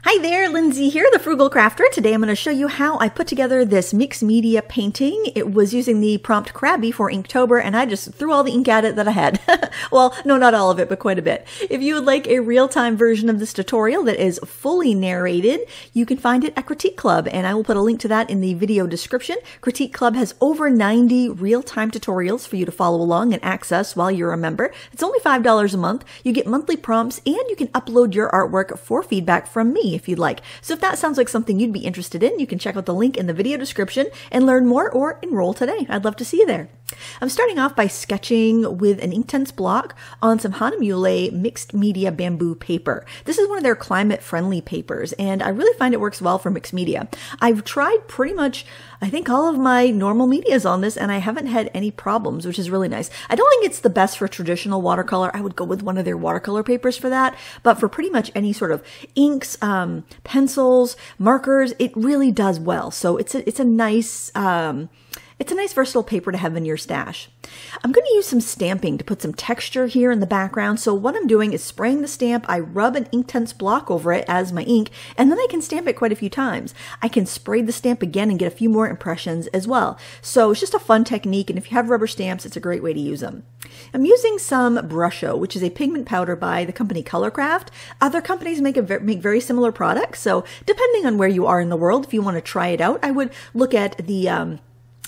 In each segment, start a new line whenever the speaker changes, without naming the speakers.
Hi there, Lindsay here, the Frugal Crafter. Today I'm going to show you how I put together this mixed media painting. It was using the prompt Krabby for Inktober, and I just threw all the ink at it that I had. Well, no, not all of it, but quite a bit. If you would like a real-time version of this tutorial that is fully narrated, you can find it at Critique Club, and I will put a link to that in the video description. Critique Club has over 90 real-time tutorials for you to follow along and access while you're a member. It's only $5 a month. You get monthly prompts, and you can upload your artwork for feedback from me if you'd like. So if that sounds like something you'd be interested in, you can check out the link in the video description and learn more or enroll today. I'd love to see you there. I'm starting off by sketching with an Inktense block on some Hahnemühle mixed media bamboo paper. This is one of their climate friendly papers, and I really find it works well for mixed media. I've tried pretty much, I think, all of my normal medias on this, and I haven't had any problems, which is really nice. I don't think it's the best for traditional watercolor. I would go with one of their watercolor papers for that, but for pretty much any sort of inks, pencils, markers, it really does well. So it's a nice versatile paper to have in your stash. I'm going to use some stamping to put some texture here in the background. So what I'm doing is spraying the stamp. I rub an Inktense block over it as my ink, and then I can stamp it quite a few times. I can spray the stamp again and get a few more impressions as well. So it's just a fun technique, and if you have rubber stamps, it's a great way to use them. I'm using some Brusho, which is a pigment powder by the company Colorcraft. Other companies make very similar products, so depending on where you are in the world, if you want to try it out, I would look at the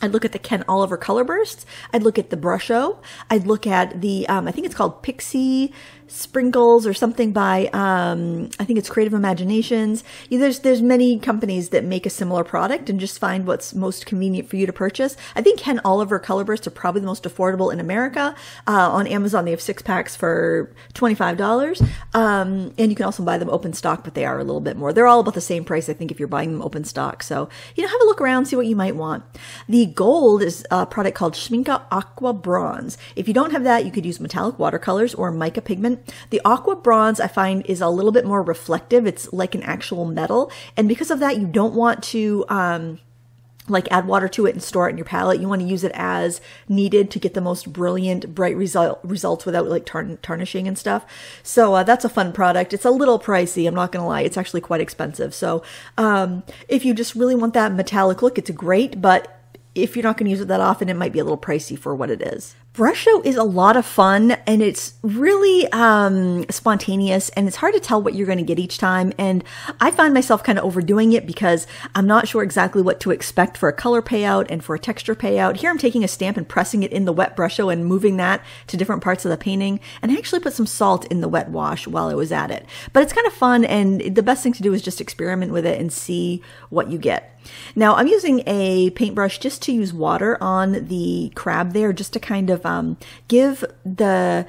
I'd look at the Ken Oliver Color Bursts. I'd look at the Brusho. I'd look at the, I think it's called Pixie Sprinkles or something by, I think it's Creative Imaginations. There's many companies that make a similar product and just find what's most convenient for you to purchase. I think Ken Oliver Color Bursts are probably the most affordable in America. On Amazon, they have 6 packs for $25. And you can also buy them open stock, but they are a little bit more. They're all about the same price, I think, if you're buying them open stock. So, have a look around, see what you might want. The gold is a product called Schmincke Aqua Bronze. If you don't have that, you could use metallic watercolors or mica pigment. The Aqua Bronze, I find, is a little bit more reflective. It's like an actual metal. And because of that, you don't want to add water to it and store it in your palette. You want to use it as needed to get the most brilliant, bright results without like tarnishing and stuff. So that's a fun product. It's a little pricey. I'm not going to lie. It's actually quite expensive. So if you just really want that metallic look, it's great. But if you're not going to use it that often, it might be a little pricey for what it is. Brusho is a lot of fun, and it's really spontaneous, and it's hard to tell what you're going to get each time. And I find myself kind of overdoing it because I'm not sure exactly what to expect for a color payout and for a texture payout. Here I'm taking a stamp and pressing it in the wet Brusho and moving that to different parts of the painting. And I actually put some salt in the wet wash while I was at it. But it's kind of fun, and the best thing to do is just experiment with it and see what you get. Now I'm using a paintbrush just to use water on the crab there, just to kind of give a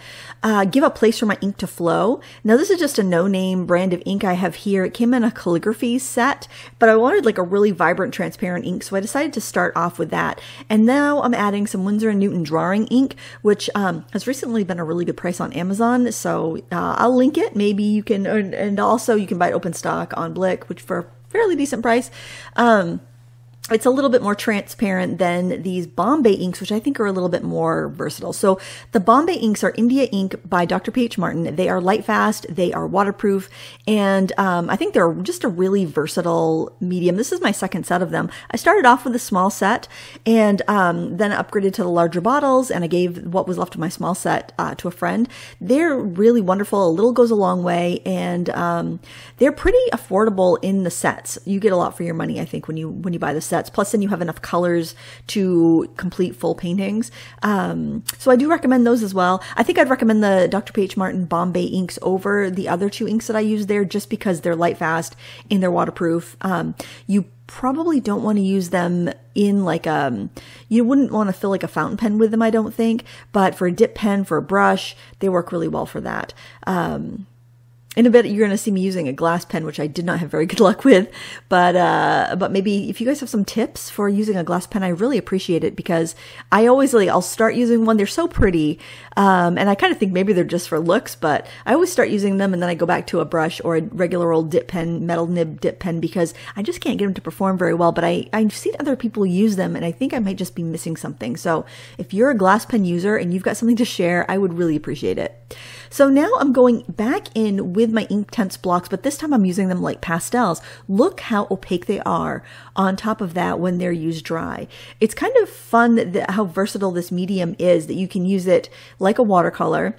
place for my ink to flow. Now this is just a no-name brand of ink I have here. It came in a calligraphy set, but I wanted like a really vibrant transparent ink, so I decided to start off with that. And now I'm adding some Winsor & Newton drawing ink, which has recently been a really good price on Amazon. So I'll link it. Maybe you can, and also you can buy it open stock on Blick, which for a fairly decent price. It's a little bit more transparent than these Bombay inks, which I think are a little bit more versatile. So the Bombay inks are India ink by Dr. P.H. Martin. They are light fast, they are waterproof, and I think they're just a really versatile medium. This is my second set of them. I started off with a small set and then upgraded to the larger bottles, and I gave what was left of my small set to a friend. They're really wonderful. A little goes a long way, and they're pretty affordable in the sets. You get a lot for your money, I think, when you buy the set. Plus, then you have enough colors to complete full paintings. So I do recommend those as well. I think I'd recommend the Dr. P.H. Martin Bombay inks over the other 2 inks that I use there, just because they're light fast and they're waterproof. You probably don't want to use them in like you wouldn't want to fill like a fountain pen with them, I don't think. But for a dip pen, for a brush, they work really well for that. In a bit, you're going to see me using a glass pen, which I did not have very good luck with. But maybe if you guys have some tips for using a glass pen, I really appreciate it, because I always I'll start using one. They're so pretty. And I kind of think maybe they're just for looks, but I always start using them and then I go back to a brush or a regular old dip pen, metal nib dip pen, because I just can't get them to perform very well. But I've seen other people use them, and I think I might just be missing something. So if you're a glass pen user and you've got something to share, I would really appreciate it. So now I'm going back in with my Inktense blocks, but this time I'm using them like pastels. Look how opaque they are on top of that when they're used dry. It's kind of fun how versatile this medium is, that you can use it like a watercolor.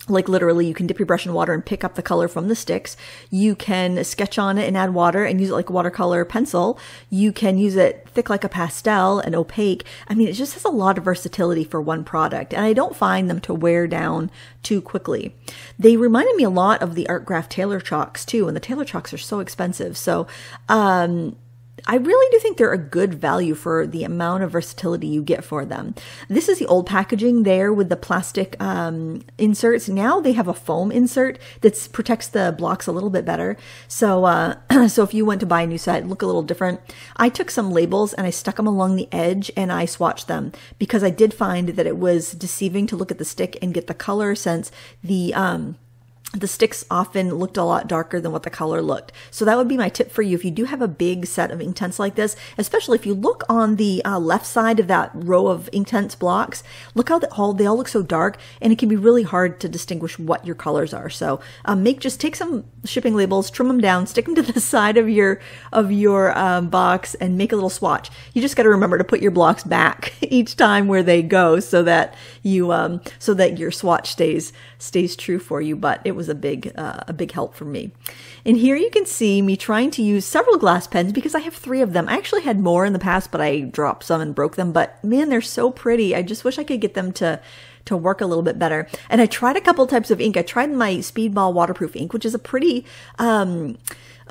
Like literally you can dip your brush in water and pick up the color from the sticks. You can sketch on it and add water and use it like a watercolor pencil. You can use it thick like a pastel and opaque. I mean, it just has a lot of versatility for one product, and I don't find them to wear down too quickly. They reminded me a lot of the Artgraph Tailor Chalks too, and the Tailor Chalks are so expensive. So, I really do think they're a good value for the amount of versatility you get for them. This is the old packaging there with the plastic inserts. Now they have a foam insert that protects the blocks a little bit better. So, so if you went to buy a new set, look a little different. I took some labels and I stuck them along the edge and I swatched them because I did find that it was deceiving to look at the stick and get the color, since the sticks often looked a lot darker than what the color looked. So that would be my tip for you if you do have a big set of Inktense like this, especially if you look on the left side of that row of Inktense blocks. Look how they all look so dark, and it can be really hard to distinguish what your colors are. So just take some shipping labels, trim them down, stick them to the side of your box, and make a little swatch. You just got to remember to put your blocks back each time where they go, so that your swatch stays true for you. But it was a big help for me. And here you can see me trying to use several glass pens because I have 3 of them. I actually had more in the past, but I dropped some and broke them. But man, they're so pretty. I just wish I could get them to work a little bit better. And I tried a couple types of ink. I tried my Speedball waterproof ink, which is a pretty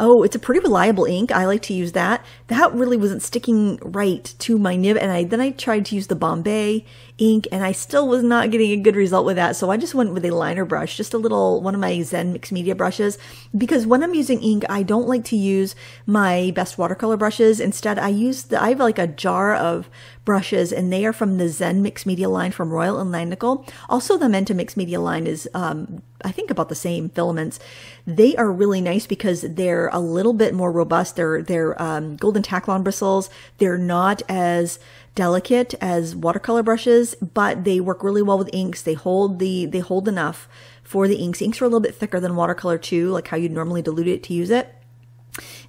it's a pretty reliable ink. I like to use that. That really wasn't sticking right to my nib. And then I tried to use the Bombay ink, and I still was not getting a good result with that. So I just went with a liner brush, just one of my Zen mixed media brushes, because when I'm using ink, I don't like to use my best watercolor brushes. Instead, I have like a jar of brushes, and they are from the Zen mixed media line from Royal and Langnickel. Also, the Menta mixed media line is, I think, about the same filaments. They are really nice because they're a little bit more robust. They're golden taklon bristles. They're not as delicate as watercolor brushes, but they work really well with inks. They hold enough for the inks. Inks are a little bit thicker than watercolor too, like how you'd normally dilute it to use it.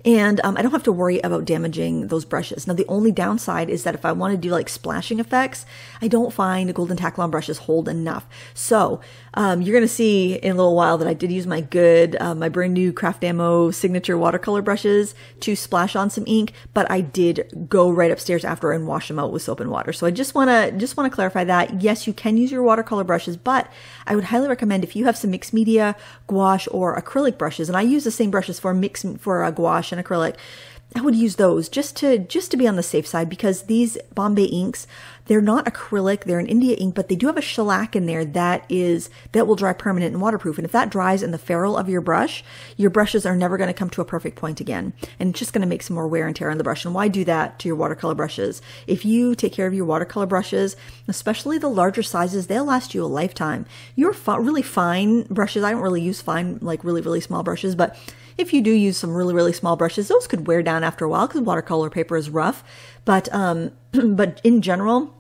And I don't have to worry about damaging those brushes. Now, the only downside is that if I want to do like splashing effects, I don't find golden taklon brushes hold enough. So you're going to see in a little while that I did use my brand new Craft Ammo signature watercolor brushes to splash on some ink, but I did go right upstairs after and wash them out with soap and water. So I just want to clarify that. Yes, you can use your watercolor brushes, but I would highly recommend if you have some mixed media, gouache, or acrylic brushes, and I use the same brushes for gouache and acrylic, I would use those just to be on the safe side, because these Bombay inks, they're not acrylic, they're an India ink, but they do have a shellac in there that will dry permanent and waterproof. And if that dries in the ferrule of your brushes are never going to come to a perfect point again. And it's just going to make some more wear and tear on the brush. And why do that to your watercolor brushes? If you take care of your watercolor brushes, especially the larger sizes, they'll last you a lifetime. Your really fine brushes, I don't really use fine, like really, really small brushes, but if you do use some really, really small brushes, those could wear down after a while because watercolor paper is rough. But in general,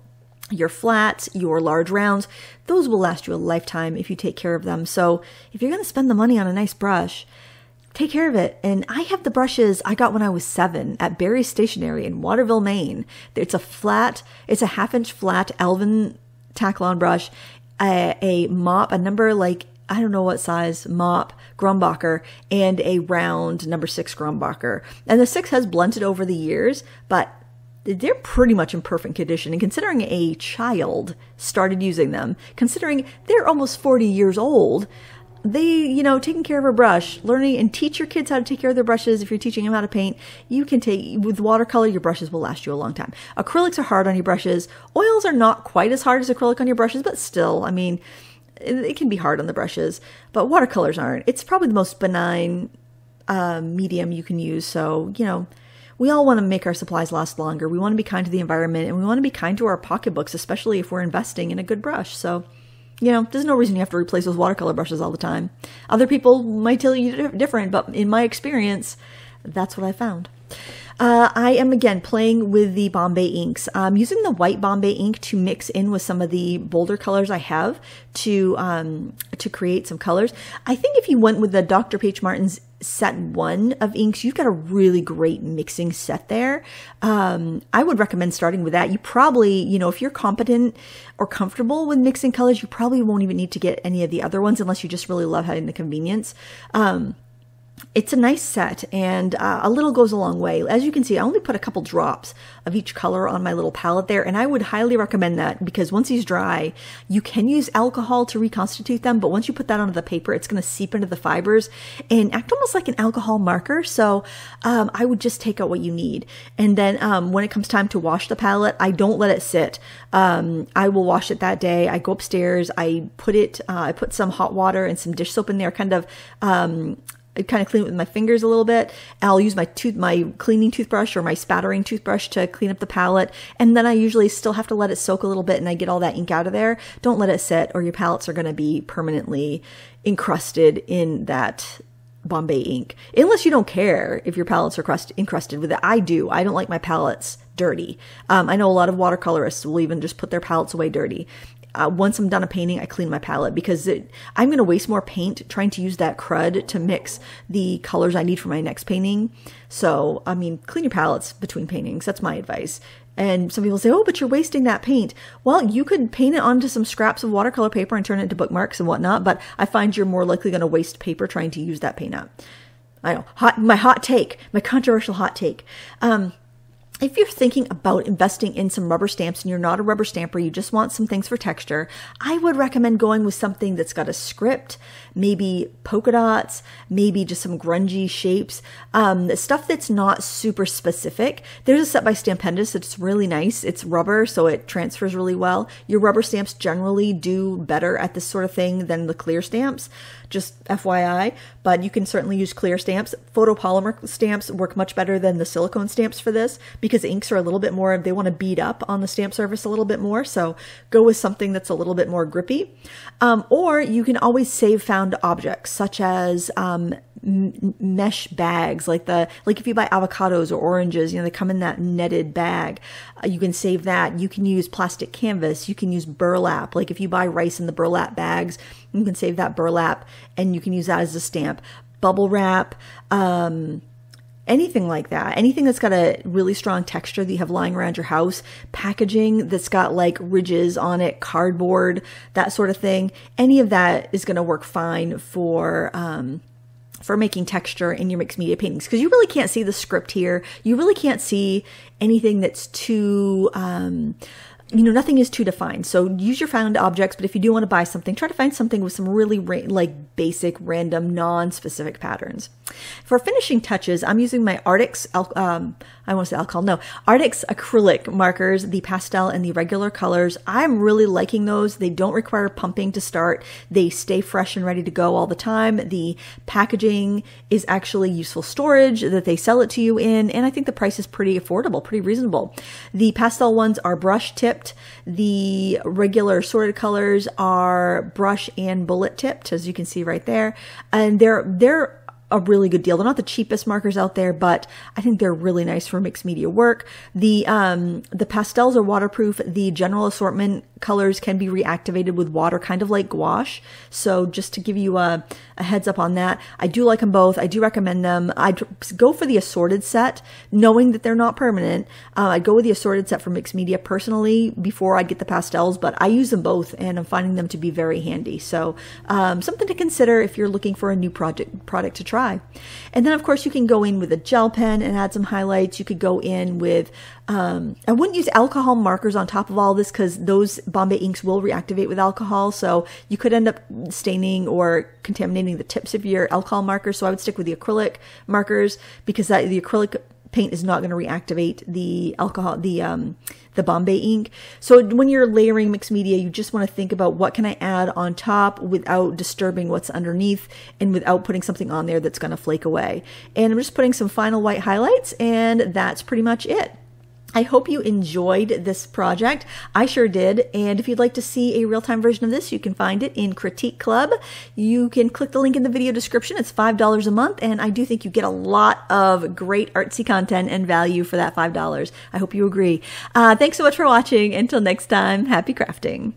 your flats, your large rounds, those will last you a lifetime if you take care of them. So if you're going to spend the money on a nice brush, take care of it. And I have the brushes I got when I was 7 at Barry's Stationery in Waterville, Maine. It's a 1/2-inch flat Elvin Taklon brush, a mop, a number like, I don't know what size mop, Grumbacher, and a round number 6 Grumbacher. And the 6 has blunted over the years, but they're pretty much in perfect condition. And considering a child started using them, considering they're almost 40 years old, taking care of a brush, learning and teach your kids how to take care of their brushes. If you're teaching them how to paint, with watercolor, your brushes will last you a long time. Acrylics are hard on your brushes. Oils are not quite as hard as acrylic on your brushes, but still, I mean, it can be hard on the brushes, but watercolors aren't. It's probably the most benign medium you can use. So, we all want to make our supplies last longer. We want to be kind to the environment, and we want to be kind to our pocketbooks, especially if we're investing in a good brush. So, there's no reason you have to replace those watercolor brushes all the time. Other people might tell you different, but in my experience, that's what I found. I am again playing with the Bombay inks. I'm using the white Bombay ink to mix in with some of the bolder colors I have to create some colors. I think if you went with the Dr. P.H. Martin's set 1 of inks, you've got a really great mixing set there. I would recommend starting with that. You probably, you know, if you're competent or comfortable with mixing colors, you probably won't even need to get any of the other ones unless you just really love having the convenience. It's a nice set, and a little goes a long way. As you can see, I only put a couple drops of each color on my little palette there, and I would highly recommend that because once these dry, you can use alcohol to reconstitute them, but once you put that onto the paper, it's going to seep into the fibers and act almost like an alcohol marker. So I would just take out what you need. And then when it comes time to wash the palette, I don't let it sit. I will wash it that day. I go upstairs, I put some hot water and some dish soap in there, kind of clean it with my fingers a little bit. I'll use my cleaning toothbrush or my spattering toothbrush to clean up the palette. And then I usually still have to let it soak a little bit and I get all that ink out of there. Don't let it sit or your palettes are going to be permanently encrusted in that Bombay ink. Unless you don't care if your palettes are encrusted with it. I do. I don't like my palettes dirty. I know a lot of watercolorists will even just put their palettes away dirty. Once I'm done a painting, I clean my palette because I'm going to waste more paint trying to use that crud to mix the colors I need for my next painting. So, I mean, clean your palettes between paintings. That's my advice. And some people say, oh, but you're wasting that paint. Well, you could paint it onto some scraps of watercolor paper and turn it into bookmarks and whatnot, but I find you're more likely going to waste paper trying to use that paint up. I know, my controversial hot take. If you're thinking about investing in some rubber stamps and you're not a rubber stamper, you just want some things for texture, I would recommend going with something that's got a script, maybe polka dots, maybe just some grungy shapes, stuff that's not super specific. There's a set by Stampendous that's really nice. It's rubber, so it transfers really well. Your rubber stamps generally do better at this sort of thing than the clear stamps, just FYI, but you can certainly use clear stamps. Photopolymer stamps work much better than the silicone stamps for this because the inks are a little bit more, they want to bead up on the stamp surface a little bit more, so go with something that's a little bit more grippy. Or you can always save found objects, such as mesh bags, like if you buy avocados or oranges, you know, they come in that netted bag. You can save that. You can use plastic canvas. You can use burlap. Like if you buy rice in the burlap bags, you can save that burlap and you can use that as a stamp. Bubble wrap, anything like that. Anything that's got a really strong texture that you have lying around your house, packaging that's got like ridges on it, cardboard, that sort of thing. Any of that is going to work fine for making texture in your mixed media paintings, because you really can't see the script here. You really can't see anything that's too, nothing is too defined. So use your found objects, but if you do want to buy something, try to find something with some really basic, random, non-specific patterns. For finishing touches, I'm using my Artix, Artix acrylic markers, the pastel and the regular colors. I'm really liking those. They don't require pumping to start. They stay fresh and ready to go all the time. The packaging is actually useful storage that they sell it to you in, and I think the price is pretty affordable, pretty reasonable. The pastel ones are brush tipped. The regular sorted colors are brush and bullet tipped, as you can see right there, and they're a really good deal. They're not the cheapest markers out there, but I think they're really nice for mixed media work. The pastels are waterproof. The general assortment colors can be reactivated with water, kind of like gouache. So just to give you a heads up on that, I do like them both. I do recommend them. I'd go for the assorted set, knowing that they're not permanent. I'd go with the assorted set for mixed media personally before I'd get the pastels, but I use them both and I'm finding them to be very handy. So something to consider if you're looking for a new product to try. And then of course you can go in with a gel pen and add some highlights. You could go in with, I wouldn't use alcohol markers on top of all this because those Bombay inks will reactivate with alcohol. So you could end up staining or contaminating the tips of your alcohol markers. So I would stick with the acrylic markers because the acrylic paint is not going to reactivate the alcohol, the Bombay ink. So when you're layering mixed media, you just want to think about what can I add on top without disturbing what's underneath and without putting something on there that's going to flake away. And I'm just putting some final white highlights, and that's pretty much it. I hope you enjoyed this project. I sure did. And if you'd like to see a real-time version of this, you can find it in Critique Club. You can click the link in the video description. It's $5 a month, and I do think you get a lot of great artsy content and value for that $5. I hope you agree. Thanks so much for watching. Until next time, happy crafting.